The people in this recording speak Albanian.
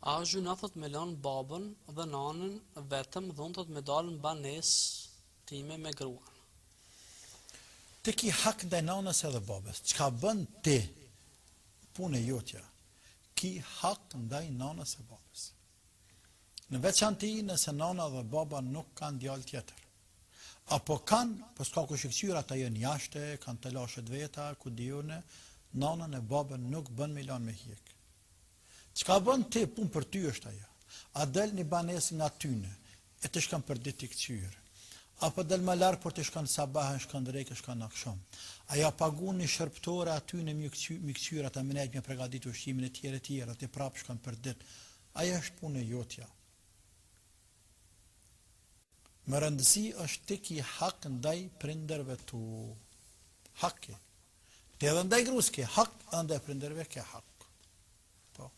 A është gjuna thot me lënë babën dhe nanën vetëm dhe unë thot me dalë në banesë time me gruan. Ti ki hak ndaj nanës edhe babës. Çka bën ti, punë e jotja, ki hak ndaj nanës e babës. Në veçanti nëse nana dhe baba nuk kanë djalë tjetër. Apo kanë, po s'ka kush i kthyer, ata janë jashtë, kanë të lashet veta, ku diune, nanën e babën nuk bën me lanë me hjek. Çka bën ti, punë për ty është ajo. A del një banesë nga tyne, e të shkon për ditë i kthyer. Apo del më larg për të shkon sabah, shkon drekë, shkon akşam. Aja pagun një shërptore aty në mi kthyer ata më nejt me përgatit ushqimin e tjerë, ti prap shkon për ditë. Aja është punë e jotja. Më rëndësi është ti ki hak ndaj prindërve tu. Hak ke. Ti edhe ndaj gruas ke hak, ndaj prindërve ke hak. Po.